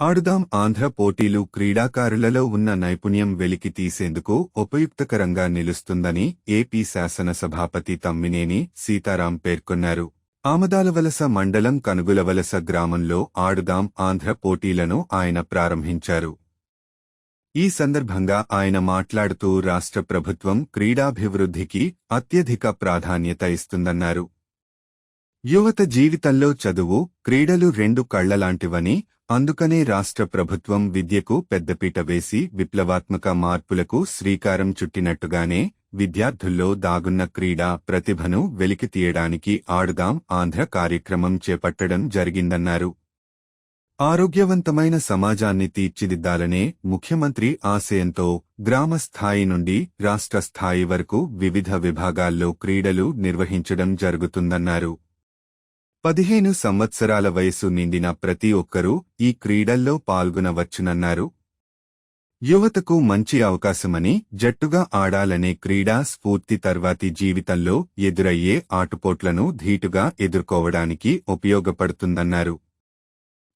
ఆడుదాం ఆంధ్ర పోటీలు క్రీడాకారులలో ఉన్న నైపుణ్యం వెలికి తీసేందుకు ఉపయుక్తకరంగా నిలుస్తుందని ఏపీ శాసనసభాపతి తమ్మినేని సీతారాం పేర్కొన్నారు. ఆమదాలవలస మండలం కనుగులవలస గ్రామంలో ఆడుదాం ఆంధ్ర పోటీలను ఆయన ప్రారంభించారు. ఈ సందర్భంగా ఆయన మాట్లాడుతూ రాష్ట్ర ప్రభుత్వం క్రీడాభివృద్ధికి అత్యధిక ప్రాధాన్యత ఇస్తుందన్నారు. యువత జీవితంలో చదువు, క్రీడలు రెండు కళ్లలాంటివని, అందుకనే రాష్ట్ర ప్రభుత్వం విద్యకు పెద్దపీట వేసి విప్లవాత్మక మార్పులకు శ్రీకారం చుట్టినట్టుగానే విద్యార్థుల్లో దాగున్న క్రీడా ప్రతిభను వెలికితీయడానికి ఆడుదాం ఆంధ్ర కార్యక్రమం చేపట్టడం జరిగిందన్నారు. ఆరోగ్యవంతమైన సమాజాన్ని తీర్చిదిద్దాలనే ముఖ్యమంత్రి ఆశయంతో గ్రామ స్థాయి నుండి రాష్ట్ర స్థాయి వరకు వివిధ విభాగాల్లో క్రీడలు నిర్వహించడం జరుగుతుందన్నారు. 15 సంవత్సరాల వయసు నిండిన ప్రతి ఒక్కరూ ఈ క్రీడల్లో పాల్గొనవచ్చునన్నారు. యువతకు మంచి అవకాశమని, జట్టుగా ఆడాలనే క్రీడా స్ఫూర్తి తర్వాతి జీవితంలో ఎదురయ్యే ఆటుపోట్లను ధీటుగా ఎదుర్కోవడానికి ఉపయోగపడుతుందన్నారు.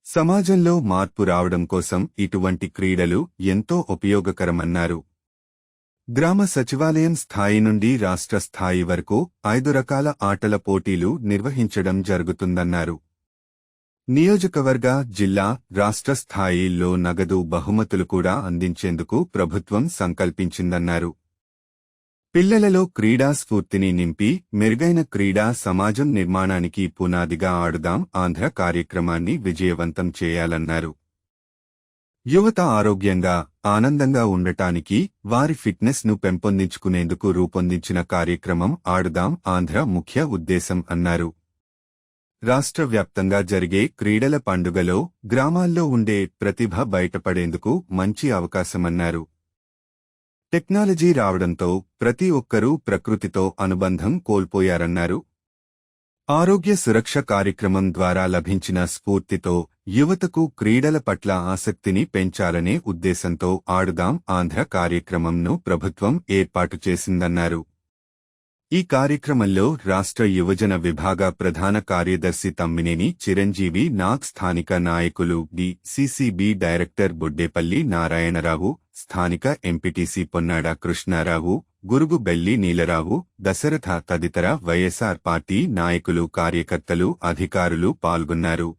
సమాజంలో మార్పు రావడం కోసం ఇటువంటి క్రీడలు ఎంతో ఉపయోగకరమన్నారు. గ్రామ సచివాలయం స్థాయి నుండి రాష్ట్ర స్థాయి వరకు 5 రకాల ఆటల పోటీలు నిర్వహించడం జరుగుతుందన్నారు. నియోజకవర్గ, జిల్లా, రాష్ట్ర స్థాయిల్లో నగదు బహుమతులు కూడా అందించేందుకు ప్రభుత్వం సంకల్పించిందన్నారు. పిల్లలలో క్రీడా స్ఫూర్తిని నింపి మెరుగైన క్రీడా సమాజం నిర్మాణానికి పునాదిగా ఆడుదాం ఆంధ్ర కార్యక్రమాన్ని విజయవంతం చేయాలన్నారు. యువత ఆరోగ్యంగా, ఆనందంగా ఉండటానికి, వారి ఫిట్నెస్ ను పెంపొందించుకునేందుకు రూపొందించిన కార్యక్రమం ఆడుదాం ఆంధ్ర ముఖ్య ఉద్దేశం అన్నారు. రాష్ట్ర వ్యాప్తంగా జరిగే క్రీడల పండుగలో గ్రామాల్లో ఉండే ప్రతిభ బయటపడేందుకు మంచి అవకాశమన్నారు. టెక్నాలజీ రావడంతో ప్రతి ఒక్కరూ ప్రకృతితో అనుబంధం కోల్పోయారన్నారు. ఆరోగ్య సురక్ష కార్యక్రమం ద్వారా లభించిన స్ఫూర్తితో యువతకు క్రీడల పట్ల ఆసక్తిని పెంచాలనే ఉద్దేశంతో ఆడుదాం ఆంధ్ర కార్యక్రమంను ప్రభుత్వం ఏర్పాటు చేసిందన్నారు. ఈ కార్యక్రమంలో రాష్ట్ర యువజన విభాగ ప్రధాన కార్యదర్శి తమ్మినేని చిరంజీవి నాగ్, స్థానిక నాయకులు డిసిసిబి డైరెక్టర్ బొడ్డేపల్లి నారాయణరావు, స్థానిక ఎంపీటీసీ పొన్నాడ కృష్ణారావు, గురుగు బెల్లి నీలరావు, దశరథ తదితర వైఎస్ఆర్ పార్టీ నాయకులు, కార్యకర్తలు, అధికారులు పాల్గొన్నారు.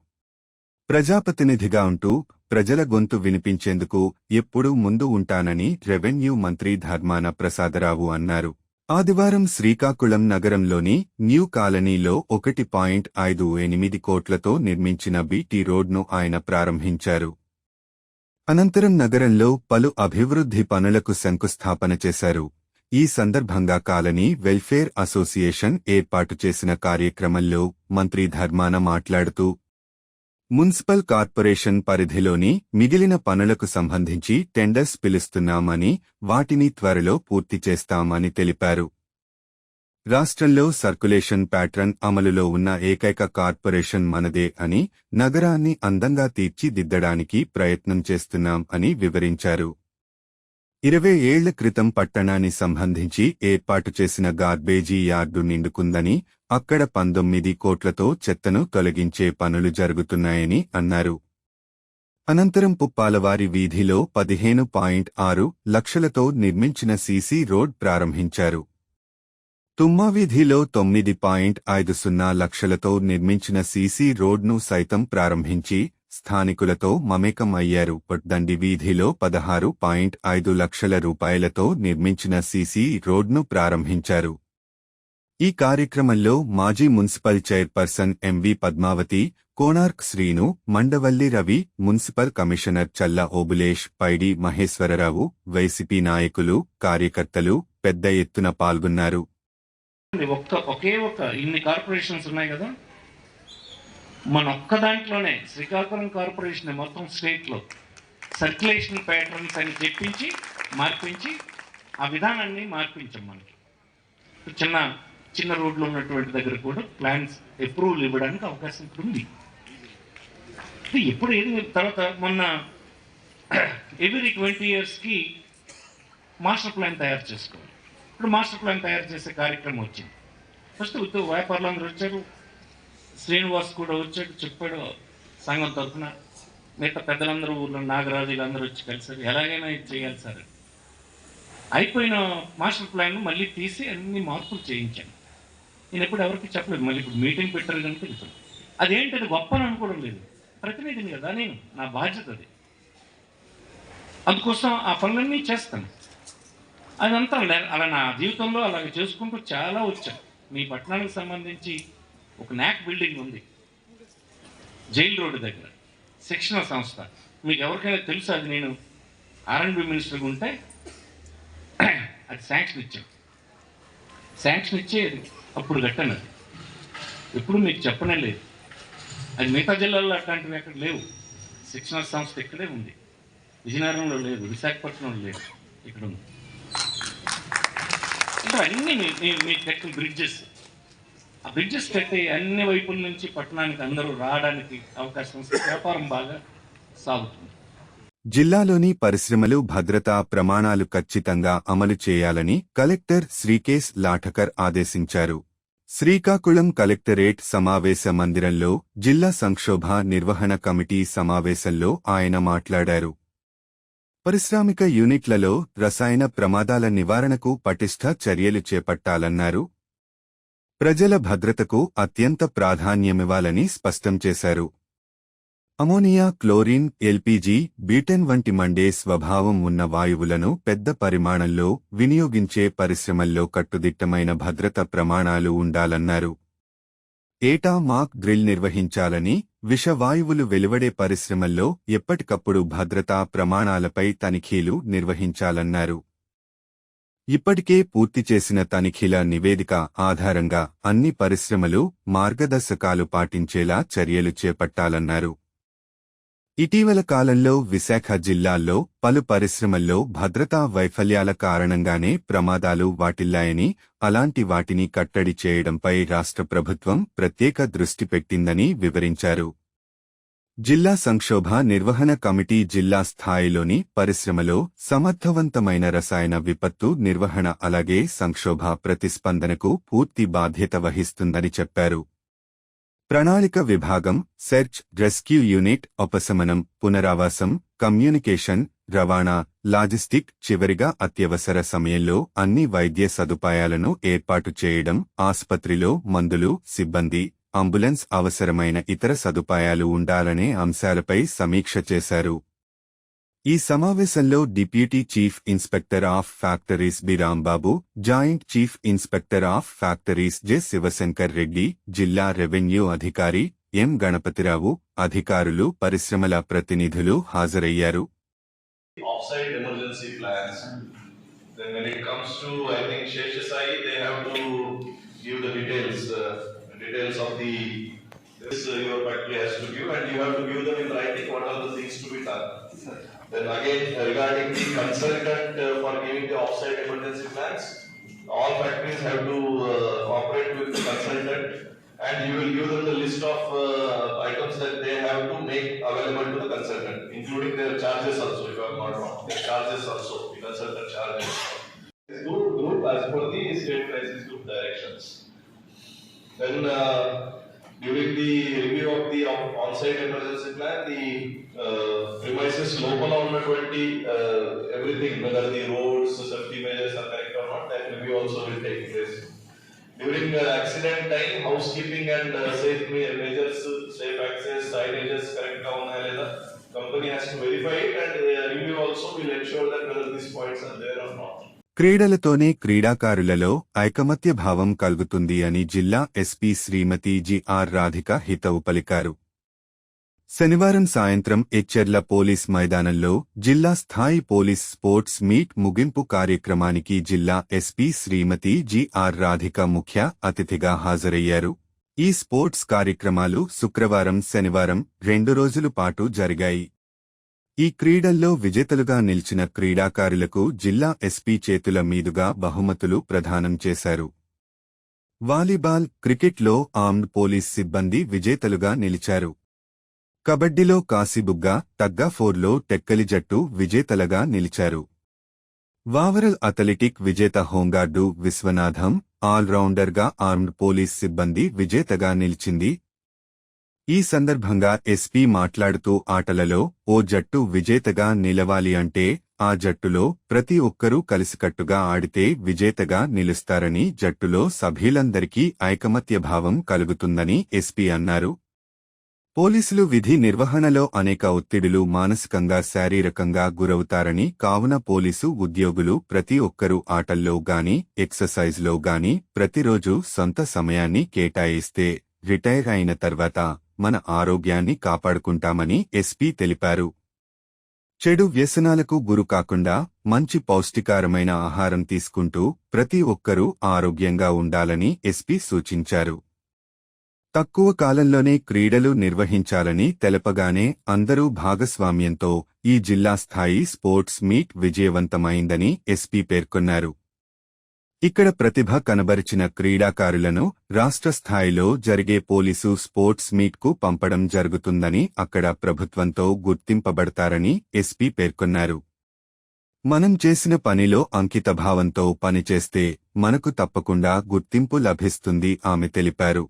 ప్రజాప్రతినిధిగా ఉంటూ ప్రజల గొంతు వినిపించేందుకు ఎప్పుడూ ముందు ఉంటానని రెవెన్యూ మంత్రి ధర్మాన ప్రసాదరావు అన్నారు. ఆదివారం శ్రీకాకుళం నగరంలోని న్యూ కాలనీలో 1.58 కోట్లతో నిర్మించిన బీటీ రోడ్ను ఆయన ప్రారంభించారు. అనంతరం నగరంలో పలు అభివృద్ధి పనులకు శంకుస్థాపన చేశారు. ఈ సందర్భంగా కాలనీ వెల్ఫేర్ అసోసియేషన్ ఏర్పాటు చేసిన కార్యక్రమంలో మంత్రి ధర్మాన మాట్లాడుతూ, మున్సిపల్ కార్పొరేషన్ పరిధిలోని మిగిలిన పనులకు సంబంధించి టెండర్స్ పిలుస్తున్నామని, వాటిని త్వరలో పూర్తి చేస్తామని తెలిపారు. రాష్ట్రంలో సర్కులేషన్ ప్యాటర్న్ అమలులో ఉన్న ఏకైక కార్పొరేషన్ మనదే అని, నగరాన్ని అందంగా తీర్చిదిద్దడానికి ప్రయత్నం చేస్తున్నాం అని వివరించారు. 20 ఏళ్ల క్రితం పట్టణాన్ని సంబంధించి ఏర్పాటు చేసిన గార్బేజీ యార్డు నిండుకుందని, అక్కడ 19 కోట్లతో చెత్తను తొలగించే పనులు జరుగుతున్నాయని అన్నారు. అనంతరం పుప్పాలవారి వీధిలో 15.6 లక్షలతో నిర్మించిన సీసీ రోడ్ ప్రారంభించారు. తుమ్మా వీధిలో 9.50 లక్షలతో నిర్మించిన సీసీ రోడ్ను సైతం ప్రారంభించి స్థానికులతో మమేకం అయ్యారు. దండి వీధిలో 16.5 లక్షల రూపాయలతో నిర్మించిన సీసీ రోడ్ను ప్రారంభించారు. ఈ కార్యక్రమంలో మాజీ municipal chairperson M V Padmavathi, Konark Srinu, Mandavalli Ravi, municipal commissioner Challa Obulesh, పైడి మహేశ్వరరావు, వైసీపీ నాయకులు, కార్యకర్తలు పెద్ద ఎత్తున పాల్గొన్నారు. ఒకే ఇన్ని కార్పొరేషన్స్ ఉన్నాయి కదా, మన ఒక్క దాంట్లోనే శ్రీకాకుళం కార్పొరేషన్ మొత్తం స్టేట్లో సర్క్యులేషన్ ప్యాటర్న్స్ అని చెప్పించి మార్పించి ఆ విధానాన్ని మార్పించాం. మనకి చిన్న రోడ్లు ఉన్నటువంటి దగ్గర కూడా ప్లాన్స్ అప్రూవల్ ఇవ్వడానికి అవకాశం ఉంది. ఎప్పుడు ఏది తర్వాత మొన్న ఎవ్రీ 20 yearsకి మాస్టర్ ప్లాన్ తయారు చేసుకోవాలి. ఇప్పుడు మాస్టర్ ప్లాన్ తయారు చేసే కార్యక్రమం వచ్చింది. ఫస్ట్ వ్యాపారులు అందరూ వచ్చారు, శ్రీనివాస్ కూడా వచ్చాడు, చెప్పాడు సంఘం తరఫున మిగతా పెద్దలందరూ ఊర్లో నాగరాజు వీళ్ళందరూ వచ్చి కలిసారు. ఎలాగైనా ఇది చేయాలి సార్. అయిపోయిన మాస్టర్ ప్లాన్ మళ్ళీ తీసి అన్ని మార్పులు చేయించాను. నేను ఎప్పుడు ఎవరికి చెప్పలేదు. మళ్ళీ ఇప్పుడు మీటింగ్ పెట్టారు కనుక తెలుస్తుంది. అదేంటి అది గొప్ప అని అనుకోవడం లేదు. ప్రతినిధిని కదా నేను, నా బాధ్యత అది. అందుకోసం ఆ పనులన్నీ చేస్తాను. అదంతా అలా నా జీవితంలో అలాగ చేసుకుంటూ చాలా వచ్చాను. మీ పట్టణానికి సంబంధించి ఒక నాక్ బిల్డింగ్ ఉంది జైల్ రోడ్డు దగ్గర, శిక్షణ సంస్థ. మీకు ఎవరికైనా తెలుసు, అది నేను R&B మినిస్టర్గా ఉంటే అది శాంక్షన్ ఇచ్చాను. శాంక్షన్ ఇచ్చి అప్పుడు కట్టాను. అది ఎప్పుడు మీకు చెప్పనే లేదు. అది మిగతా జిల్లాల్లో అట్లాంటివి ఎక్కడ లేవు. శిక్షణ సంస్థ ఇక్కడే ఉంది. విజయనగరంలో లేదు, విశాఖపట్నంలో లేదు, ఇక్కడ ఉంది. ఇంకా అన్నీ మీ కట్టిన బ్రిడ్జెస్, ఆ బ్రిడ్జెస్ కట్టి అన్ని వైపుల నుంచి పట్టణానికి అందరూ రావడానికి అవకాశం వస్తే వ్యాపారం బాగా సాగుతుంది. జిల్లాలోని పరిశ్రమలు భద్రతా ప్రమాణాలు ఖచ్చితంగా అమలు చేయాలని కలెక్టర్ శ్రీకేశ్ లాఠకర్ ఆదేశించారు. శ్రీకాకుళం కలెక్టరేట్ సమావేశ మందిరంలో జిల్లా సంక్షోభ నిర్వహణ కమిటీ సమావేశంలో ఆయన మాట్లాడారు. పారిశ్రామిక యూనిట్లలో రసాయన ప్రమాదాల నివారణకు పటిష్ట చర్యలు చేపట్టాలన్నారు. ప్రజల భద్రతకు అత్యంత ప్రాధాన్యమివ్వాలని స్పష్టం చేశారు. అమోనియా, క్లోరిన్, ఎల్పీజీ, బీటెన్ వంటి మండే స్వభావం ఉన్న వాయువులను పెద్ద పరిమాణంలో వినియోగించే పరిశ్రమల్లో కట్టుదిట్టమైన భద్రత ప్రమాణాలు ఉండాలన్నారు. ఏటా మాక్ డ్రిల్ నిర్వహించాలని, విషవాయువులు వెలువడే పరిశ్రమల్లో ఎప్పటికప్పుడు భద్రతా ప్రమాణాలపై తనిఖీలు నిర్వహించాలన్నారు. ఇప్పటికే పూర్తి చేసిన తనిఖీల నివేదిక ఆధారంగా అన్ని పరిశ్రమలు మార్గదర్శకాలు పాటించేలా చర్యలు చేపట్టాలన్నారు. ఇటీవల కాలంలో విశాఖ జిల్లాల్లో పలు పరిశ్రమల్లో భద్రతా వైఫల్యాల కారణంగానే ప్రమాదాలు వాటిల్లాయని, అలాంటి వాటిని కట్టడి చేయడంపై రాష్ట్ర ప్రభుత్వం ప్రత్యేక దృష్టి పెట్టిందని వివరించారు. జిల్లా సంక్షోభ నిర్వహణ కమిటీ జిల్లా స్థాయిలోని పరిశ్రమలో సమర్థవంతమైన రసాయన విపత్తు నిర్వహణ అలాగే సంక్షోభ ప్రతిస్పందనకు పూర్తి బాధ్యత వహిస్తుందని చెప్పారు. ప్రణాళిక విభాగం, సెర్చ్, రెస్క్యూ యూనిట్, ఉపశమనం, పునరావాసం, కమ్యూనికేషన్, రవాణా, లాజిస్టిక్, చివరిగా అత్యవసర సమయంలో అన్ని వైద్య సదుపాయాలను ఏర్పాటు చేయడం, ఆసుపత్రిలో మందులు, సిబ్బంది, అంబులెన్స్, అవసరమైన ఇతర సదుపాయాలు ఉండాలనే అంశాలపై సమీక్ష చేశారు. ఈ సమావేశంలో deputy chief inspector of factories B Rambabu, joint chief inspector of factories J Sivasankar Reddy, జిల్లా రెవెన్యూ అధికారి ఎం గణపతిరావు, అధికారులు, పరిశ్రమల ప్రతినిధులు హాజరయ్యారు. Offsite emergency plans. Then when it comes to, I think Sheshasai, they have to give the details of the this your factory has to give, and you have to give them in writing what are the things to be done. Then again, regarding the consultant for giving the offsite emergency plans, all factories have to cooperate with the consultant, and you will give them the list of items that they have to make available to the consultant, including their charges also, if I am not wrong. Their charges also, the consultant charges. Group as per the state crisis group directions. Then during the review of the on-site emergency plan, the premises local ఉన్నటువంటి everything, whether the roads, safety measures are correct or not, that review also will take place. During accident time, housekeeping and safe measures, safe access, signages correct గా ఉన్నాయా లేదా, company has to verify it, and review also will ensure that whether these points are there or not. క్రీడలతోనే క్రీడాకారులలో ఐకమత్య భావం కలుగుతుంది అని జిల్లా SP శ్రీమతి GR. Radhika హితవు పలికారు. శనివారం సాయంత్రం ఎచ్చెర్ల పోలీస్ మైదానంలో జిల్లా స్థాయి పోలీస్ స్పోర్ట్స్ మీట్ ముగింపు కార్యక్రమానికి జిల్లా ఎస్పీ శ్రీమతి జి.ఆర్. రాధిక ముఖ్య అతిథిగా హాజరయ్యారు. ఈ స్పోర్ట్స్ కార్యక్రమాలు శుక్రవారం, శనివారం 2 రోజుల పాటు జరిగాయి. ఈ క్రీడల్లో విజేతలుగా నిలిచిన క్రీడాకారులకు జిల్లా ఎస్పీ చేతుల మీదుగా బహుమతులు ప్రదానం చేశారు. వాలీబాల్, క్రికెట్లో ఆర్మ్డ్ పోలీస్ సిబ్బంది విజేతలుగా నిలిచారు. కబడ్డీలో కాశీబుగ్గ, టగ్గాఫోర్లో టెక్కలి జట్టు విజేతలుగా నిలిచారు. వావరల్ అథ్లెటిక్ విజేత హోంగార్డు విశ్వనాథం, ఆల్రౌండర్గా ఆర్మ్డ్ పోలీస్ సిబ్బంది విజేతగా నిలిచింది. ఈ సందర్భంగా ఎస్పీ మాట్లాడుతూ ఆటలలో ఓ జట్టు విజేతగా నిలవాలి అంటే ఆ జట్టులో ప్రతి ఒక్కరూ కలిసికట్టుగా ఆడితే విజేతగా నిలుస్తారని, జట్టులో సభ్యులందరికీ ఐకమత్యభావం కలుగుతుందని ఎస్పీ అన్నారు. పోలీసులు విధి నిర్వహణలో అనేక ఒత్తిడులు, మానసికంగా శారీరకంగా గురవుతారని, కావున పోలీసు ఉద్యోగులు ప్రతి ఒక్కరూ ఆటల్లో గాని ఎక్సర్సైజ్లో గాని ప్రతిరోజు సొంత సమయాన్ని కేటాయిస్తే రిటైర్ అయిన తర్వాత మన ఆరోగ్యాన్ని కాపాడుకుంటామని ఎస్పీ తెలిపారు. చెడు వ్యసనాలకు గురి కాకుండా మంచి పౌష్టికారమైన ఆహారం తీసుకుంటూ ప్రతి ఒక్కరూ ఆరోగ్యంగా ఉండాలని ఎస్పీ సూచించారు. తక్కువ కాలంలోనే క్రీడలు నిర్వహించాలని తెలపగానే అందరూ భాగస్వామ్యంతో ఈ జిల్లా స్థాయి స్పోర్ట్స్ మీట్ విజయవంతమైందని ఎస్పీ పేర్కొన్నారు. ఇక్కడ ప్రతిభ కనబరిచిన క్రీడాకారులను రాష్ట్ర స్థాయిలో జరిగే పోలీసు స్పోర్ట్స్ మీట్కు పంపడం జరుగుతుందని, అక్కడ ప్రభుత్వంతో గుర్తింపబడతారని ఎస్పీ పేర్కొన్నారు. మనం చేసిన పనిలో అంకితభావంతో పనిచేస్తే మనకు తప్పకుండా గుర్తింపు లభిస్తుంది ఆమె తెలిపారు.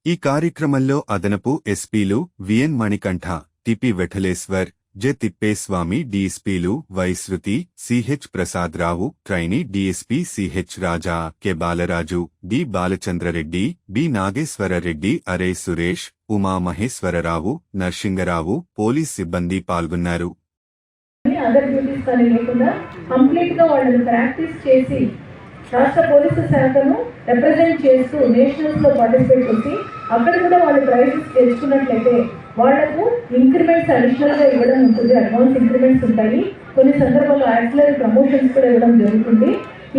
ఈ కార్యక్రమంలో అదనపు ఎస్పీలు VN Manikanta, TP వెఠలేశ్వర్, J Thippeswamy, డీఎస్పీలు వైశ్రుతి, CH Prasadarao, trainee DSP CH రాజా, K Balaraju, D బాలచంద్రరెడ్డి, B Nageswara Reddy, అరే సురేష్, ఉమా మహేశ్వరరావు, నర్సింగరావు, పోలీస్ సిబ్బంది పాల్గొన్నారు. అదర్ డ్యూటీస్ కానీ లేకుండా కంప్లీట్ గా వాళ్ళని ప్రాక్టీస్ చేసి రాష్ట్ర పోలీసు శాఖను రిప్రజెంట్ చేస్తూ నేషనల్స్ లో పార్టిసిపేట్ చేసి అక్కడ కూడా వాళ్ళు ప్రైజెస్ తెచ్చుకున్నట్లయితే వాళ్లకు ఇంక్రిమెంట్స్ అడిషనల్ గా ఇవ్వడం ఉంటుంది. అడ్వాన్స్ ఇంక్రిమెంట్స్ ఉంటాయి. కొన్ని సందర్భాల్లో యాక్సిలరీ ప్రమోషన్స్ కూడా ఇవ్వడం జరుగుతుంది.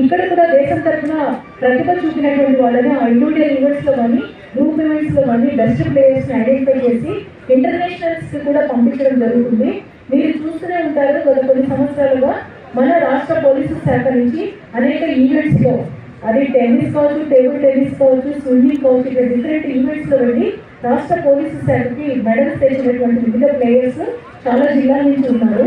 ఇక్కడ కూడా దేశం తరఫున ప్రతిభ చూపినటువంటి వాళ్ళని ఆ ఇండివిజువల్ ఈవెంట్స్ లో కానీ గ్రూప్ ఈవెంట్స్ లో కానీ బెస్ట్ ప్లేయర్స్ ని ఐడెంటిఫై చేసి ఇంటర్నేషనల్స్ కూడా పంపించడం జరుగుతుంది. మీరు చూస్తూనే ఉంటారు, గత కొన్ని సంవత్సరాలుగా మన రాష్ట్ర పోలీసు శాఖ నుంచి అనేక ఈవెంట్స్ లో, అది టెన్నిస్ కావచ్చు, టేబుల్ టెన్నిస్ కావచ్చు, స్విమ్మింగ్ కావచ్చు, ఇట్లా డిఫరెంట్ ఈవెంట్స్ లో వెళ్ళి రాష్ట్ర పోలీసు శాఖకి మెడల్స్ తెచ్చినటువంటి వివిధ ప్లేయర్స్ చాలా జిల్లాల నుంచి ఉన్నారు.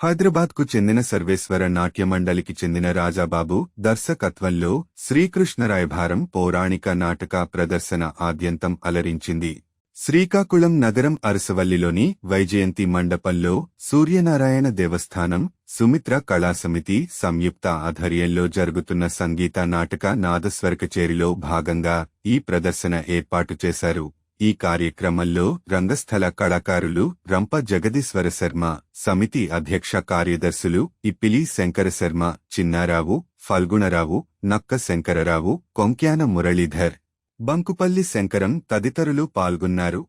హైదరాబాద్కు చెందిన సర్వేశ్వర నాట్య మండలికి చెందిన రాజాబాబు దర్శకత్వంలో శ్రీకృష్ణరాయభారం పౌరాణిక నాటక ప్రదర్శన ఆద్యంతం అలరించింది. శ్రీకాకుళం నగరం అరసవల్లిలోని వైజయంతి మండపంలో సూర్యనారాయణ దేవస్థానం, సుమిత్ర కళాసమితి సంయుక్త ఆధ్వర్యంలో జరుగుతున్న సంగీత నాటక నాదస్వర కచేరీలో భాగంగా ఈ ప్రదర్శన ఏర్పాటు చేశారు. ఈ కార్యక్రమంలో రంగస్థల కళాకారులు రంప జగదీశ్వర శర్మ, సమితి అధ్యక్ష కార్యదర్శులు ఇప్పిలి శంకర శర్మ, చిన్నారావు, ఫల్గుణరావు, నక్క శంకరరావు, కొంక్యాన మురళీధర్, బంకుపల్లి శంకరం తదితరులు పాల్గొన్నారు.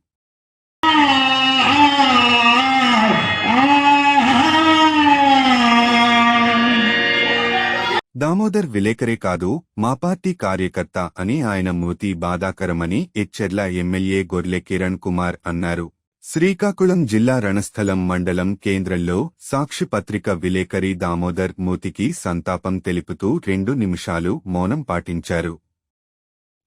దామోదర్ విలేకరే కాదు, మా పార్టీ కార్యకర్త అని ఆయన మృతి బాధాకరమని ఎచ్చెర్ల ఎమ్మెల్యే గొర్లె కిరణ్ కుమార్ అన్నారు. శ్రీకాకుళం జిల్లా రణస్థలం మండలం కేంద్రంలో సాక్షి పత్రిక విలేకరి దామోదర్ మృతికి సంతాపం తెలుపుతూ 2 నిమిషాలు మౌనం పాటించారు.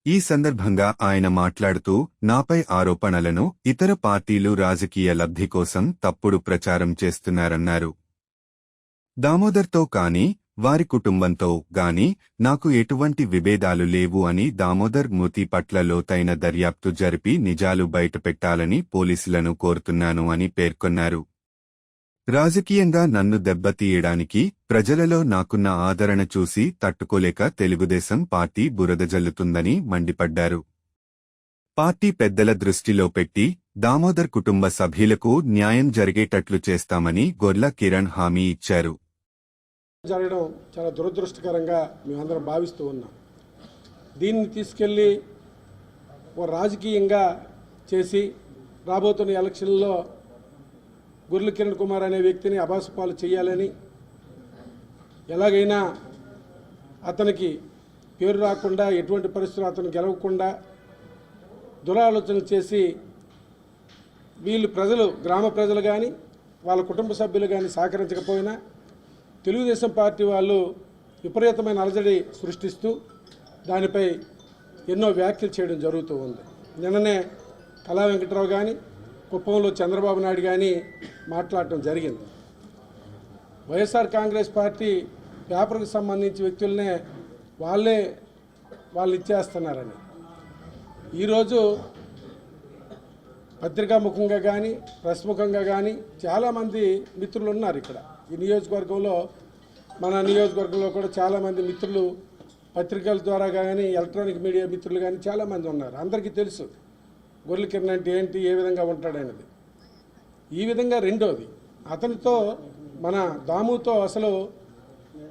ఈ సందర్భంగా ఆయన మాట్లాడుతూ, నాపై ఆరోపణలను ఇతర పార్టీలు రాజకీయ లబ్ధి కోసం తప్పుడు ప్రచారం చేస్తున్నారన్నారు. దామోదర్తో కానీ వారి కుటుంబంతో గాని నాకు ఎటువంటి విభేదాలు లేవు అని, దామోదర్ మృతి పట్ల లోతైన దర్యాప్తు జరిపి నిజాలు బయటపెట్టాలని పోలీసులను కోరుతున్నాను అని పేర్కొన్నారు. రాజకీయంగా నన్ను దెబ్బతీయడానికి ప్రజలలో నాకున్న ఆదరణ చూసి తట్టుకోలేక తెలుగుదేశం పార్టీ బురదజల్లుతుందని మండిపడ్డారు. పార్టీ పెద్దల దృష్టిలో పెట్టి దామోదర్ కుటుంబ సభ్యులకు న్యాయం జరిగేటట్లు చేస్తామని గొర్ల కిరణ్ హామీ ఇచ్చారు. జరగడం చాలా దురదృష్టకరంగా మేమందరం భావిస్తూ ఉన్నాం. దీన్ని తీసుకెళ్ళి ఓ రాజకీయంగా చేసి రాబోతున్న ఎలక్షన్లో గొర్ల కిరణ్ కుమార్ అనే వ్యక్తిని అబాసుపాలు చేయాలని, ఎలాగైనా అతనికి పేరు రాకుండా, ఎటువంటి పరిస్థితులు అతను గెలవకుండా దురాలోచనలు చేసి వీళ్ళు ప్రజలు, గ్రామ ప్రజలు కానీ వాళ్ళ కుటుంబ సభ్యులు కానీ సహకరించకపోయినా తెలుగుదేశం పార్టీ వాళ్ళు విపరీతమైన అలజడి సృష్టిస్తూ దానిపై ఎన్నో వ్యాఖ్యలు చేయడం జరుగుతూ ఉంది. నిన్ననే కళా వెంకటరావు కానీ కుప్పంలో చంద్రబాబు నాయుడు కానీ మాట్లాడటం జరిగింది. వైఎస్ఆర్ కాంగ్రెస్ పార్టీ పేపర్కి సంబంధించి వ్యక్తులనే వాళ్ళు ఇచ్చేస్తున్నారని. ఈరోజు పత్రికాముఖంగా కానీ ప్రెస్ ముఖంగా కానీ చాలామంది మిత్రులు ఉన్నారు ఇక్కడ ఈ నియోజకవర్గంలో. మన నియోజకవర్గంలో కూడా చాలామంది మిత్రులు పత్రికల ద్వారా కానీ ఎలక్ట్రానిక్ మీడియా మిత్రులు కానీ చాలామంది ఉన్నారు. అందరికీ తెలుసు గొర్రెల కిరణ్ అంటే ఏంటి, ఏ విధంగా ఉంటాడనేది. ఈ విధంగా రెండోది, అతనితో మన దాముతో అసలు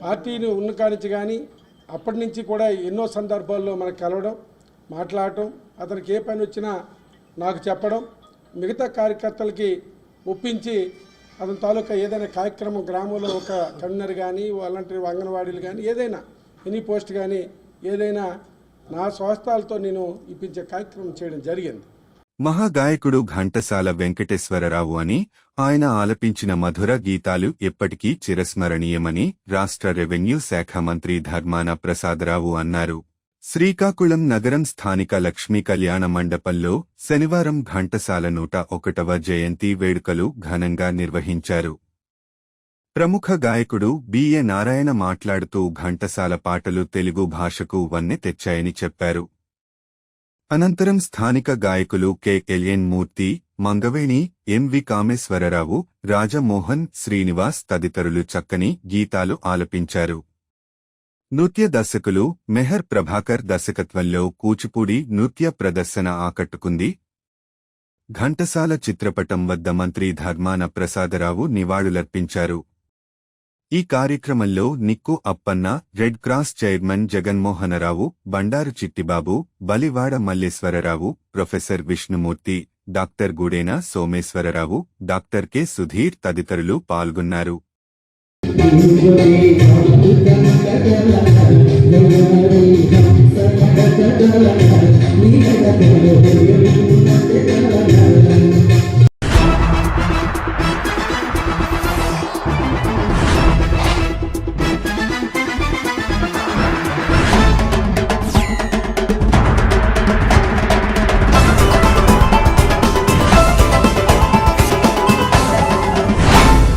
పార్టీని ఉన్నకానించి కానీ అప్పటి నుంచి కూడా ఎన్నో సందర్భాల్లో మనకు కలవడం, మాట్లాడటం, అతనికి ఏ పని వచ్చినా నాకు చెప్పడం, మిగతా కార్యకర్తలకి ఒప్పించి అతని తాలూకా ఏదైనా కార్యక్రమం గ్రామంలో ఒక కన్వీనర్ కానీ అలాంటి అంగన్వాడీలు కానీ ఏదైనా ఎనీ పోస్ట్ కానీ ఏదైనా నా స్వస్థాలతో నేను ఇప్పించే కార్యక్రమం చేయడం జరిగింది. మహాగాయకుడు ఘంటసాల వెంకటేశ్వరరావు అని, ఆయన ఆలపించిన మధుర గీతాలు ఎప్పటికీ చిరస్మరణీయమని రాష్ట్ర రెవెన్యూ శాఖ మంత్రి ధర్మాన ప్రసాదరావు అన్నారు. శ్రీకాకుళం నగరం స్థానిక లక్ష్మీ కళ్యాణ మండపంలో శనివారం ఘంటసాల 101వ జయంతి వేడుకలు ఘనంగా నిర్వహించారు. ప్రముఖ గాయకుడు బిఏ నారాయణ మాట్లాడుతూ ఘంటసాల పాటలు తెలుగు భాషకు వన్నె తెచ్చాయని చెప్పారు. అనంతరం స్థానిక గాయకులు కె.ఎల్ఎన్ మూర్తి, మంగవేణి, ఎంవి కామేశ్వరరావు, రాజమోహన్, శ్రీనివాస్ తదితరులు చక్కని గీతాలు ఆలపించారు. నృత్య దర్శకులు మెహర్ ప్రభాకర్ దర్శకత్వంలో కూచిపూడి నృత్య ప్రదర్శన ఆకట్టుకుంది. ఘంటసాల చిత్రపటం వద్ద మంత్రి ధర్మాన ప్రసాదరావు నివాళులర్పించారు. ఈ కార్యక్రమంలో Nikku Appanna, red cross chairman Jaganmohana Rao, Bandaru Chittibabu, Balivada Malleswara Rao, professor Vishnumurthy, doctor Gudena Someswara Rao, doctor K. Sudheer తదితరులు పాల్గొన్నారు. నీల